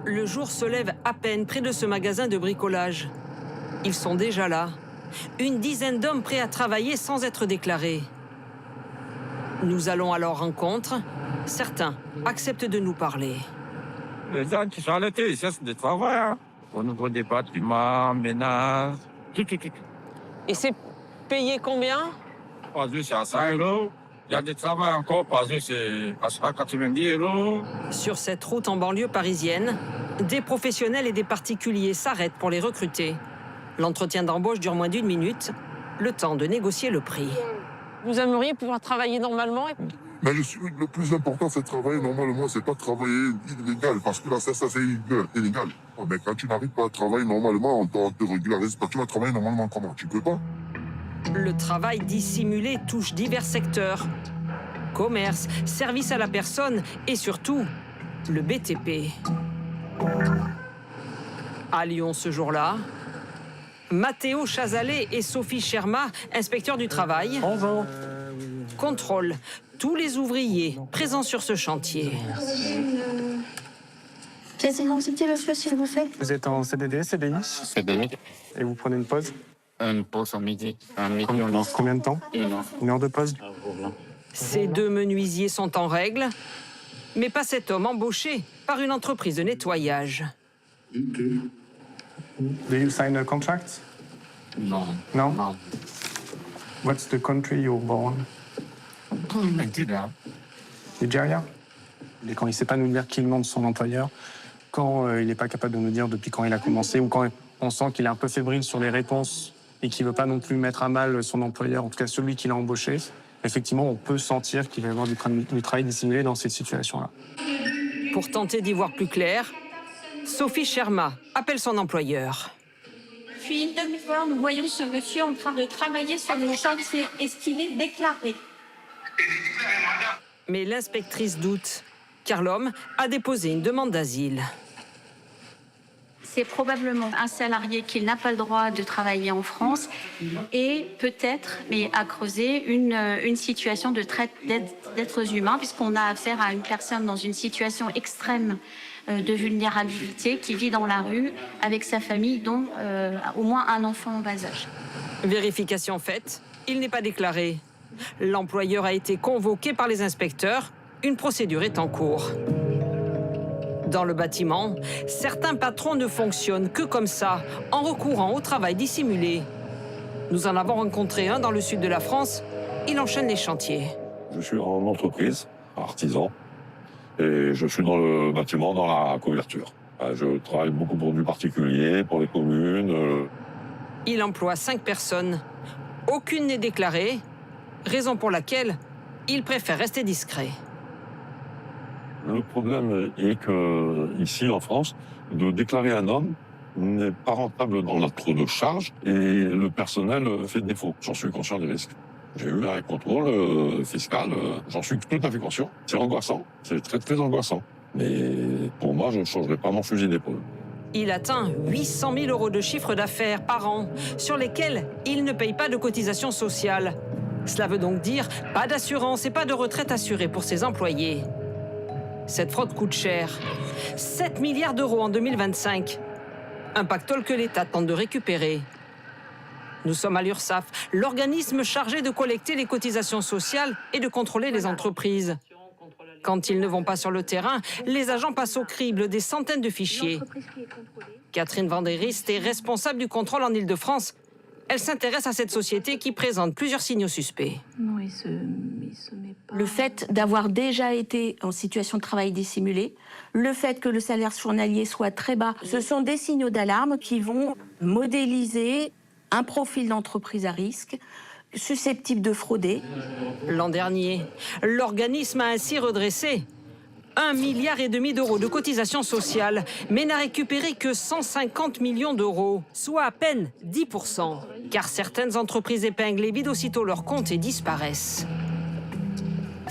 Le jour se lève à peine près de ce magasin de bricolage. Ils sont déjà là. Une dizaine d'hommes prêts à travailler sans être déclarés. Nous allons à leur rencontre. Certains acceptent de nous parler. Les gens qui sont à l'été, ils cherchent du travail. Hein. Au niveau des bâtiments, ménages, tout. Et c'est payé combien? Par jour, c'est à 5 €. Il y a du travail encore, par jour, c'est à 90 €. Sur cette route en banlieue parisienne, des professionnels et des particuliers s'arrêtent pour les recruter. L'entretien d'embauche dure moins d'1 minute, le temps de négocier le prix. Vous aimeriez pouvoir travailler normalement? Mais le plus important, c'est de travailler normalement, c'est pas travailler illégal, parce que là, ça c'est illégal. Oh, mais quand tu n'arrives pas à travailler normalement, on te régularise pas. Tu vas travailler normalement comment? Tu peux pas. Le travail dissimulé touche divers secteurs. Commerce, service à la personne et surtout, le BTP. À Lyon ce jour-là, Matteo Chazalet et Sophie Scherma, inspecteurs du travail, contrôlent tous les ouvriers présents sur ce chantier. Pièce d'identité, monsieur, s'il vous plaît. Vous êtes en CDD, CDI? CDI. Et vous prenez une pause? Une pause au midi. Combien de temps? 1 heure de pause? Ces deux menuisiers sont en règle, mais pas cet homme embauché par une entreprise de nettoyage. Do you sign a contract? Non. No? Non. What's the country you're born? Nigeria. Nigeria? Et quand il ne sait pas nous dire qui est le nom de son employeur, quand il n'est pas capable de nous dire depuis quand il a commencé, ou quand on sent qu'il est un peu fébrile sur les réponses et qu'il ne veut pas non plus mettre à mal son employeur, en tout cas celui qui l'a embauché, effectivement, on peut sentir qu'il va y avoir du travail dissimulé dans cette situation-là. Pour tenter d'y voir plus clair, Sophie Scherma appelle son employeur. Depuis une demi-heure, nous voyons ce monsieur en train de travailler sur le chantier estimé déclaré. Mais l'inspectrice doute, car l'homme a déposé une demande d'asile. C'est probablement un salarié qui n'a pas le droit de travailler en France et peut-être, mais à creuser, une situation de traite d'êtres humains, puisqu'on a affaire à une personne dans une situation extrême de vulnérabilité qui vit dans la rue avec sa famille, dont au moins un enfant en bas âge. Vérification faite, il n'est pas déclaré. L'employeur a été convoqué par les inspecteurs. Une procédure est en cours. Dans le bâtiment, certains patrons ne fonctionnent que comme ça, en recourant au travail dissimulé. Nous en avons rencontré un dans le sud de la France. Il enchaîne les chantiers. Je suis en entreprise, artisan, et je suis dans le bâtiment, dans la couverture. Je travaille beaucoup pour du particulier, pour les communes. Il emploie 5 personnes. Aucune n'est déclarée, raison pour laquelle il préfère rester discret. Le problème est que ici en France, de déclarer un homme n'est pas rentable dans notre de charge et le personnel fait défaut. J'en suis conscient des risques. J'ai eu un contrôle fiscal, j'en suis tout à fait conscient. C'est angoissant, c'est très très angoissant. Mais pour moi, je ne changerai pas mon fusil d'épaule. Il atteint 800 000 € de chiffre d'affaires par an, sur lesquels il ne paye pas de cotisations sociales. Cela veut donc dire pas d'assurance et pas de retraite assurée pour ses employés. Cette fraude coûte cher. 7 milliards d'euros en 2025. Un pactole que l'État tente de récupérer. Nous sommes à l'URSSAF, l'organisme chargé de collecter les cotisations sociales et de contrôler les entreprises. Quand ils ne vont pas sur le terrain, les agents passent au crible des centaines de fichiers. Catherine Vanderist est responsable du contrôle en Île-de-France. Elle s'intéresse à cette société qui présente plusieurs signaux suspects. Non, il se met pas... Le fait d'avoir déjà été en situation de travail dissimulé, le fait que le salaire journalier soit très bas, ce sont des signaux d'alarme qui vont modéliser un profil d'entreprise à risque, susceptible de frauder. L'an dernier, l'organisme a ainsi redressé 1,5 milliard d'euros de cotisations sociales, mais n'a récupéré que 150 millions d'euros, soit à peine 10%. Car certaines entreprises épinglées vident aussitôt leurs comptes et disparaissent.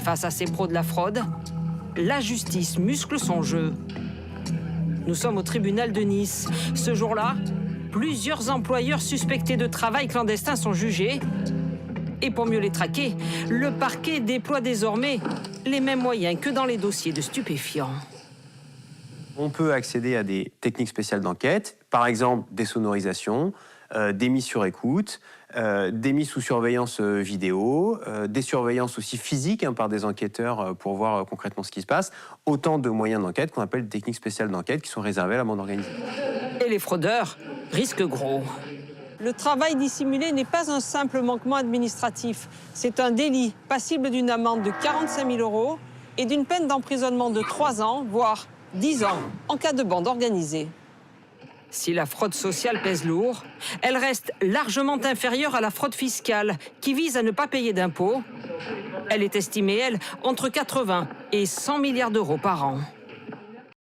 Face à ces pros de la fraude, la justice muscle son jeu. Nous sommes au tribunal de Nice. Ce jour-là, plusieurs employeurs suspectés de travail clandestin sont jugés. Et pour mieux les traquer, le parquet déploie désormais les mêmes moyens que dans les dossiers de stupéfiants. On peut accéder à des techniques spéciales d'enquête, par exemple des sonorisations, des mises sur écoute, des mises sous surveillance vidéo, des surveillances aussi physiques par des enquêteurs pour voir concrètement ce qui se passe. Autant de moyens d'enquête qu'on appelle des techniques spéciales d'enquête qui sont réservées à la bande organisée. Et les fraudeurs risquent gros. Le travail dissimulé n'est pas un simple manquement administratif. C'est un délit passible d'une amende de 45 000 € et d'une peine d'emprisonnement de 3 ans, voire 10 ans, en cas de bande organisée. Si la fraude sociale pèse lourd, elle reste largement inférieure à la fraude fiscale, qui vise à ne pas payer d'impôts. Elle est estimée, elle, entre 80 et 100 milliards d'euros par an.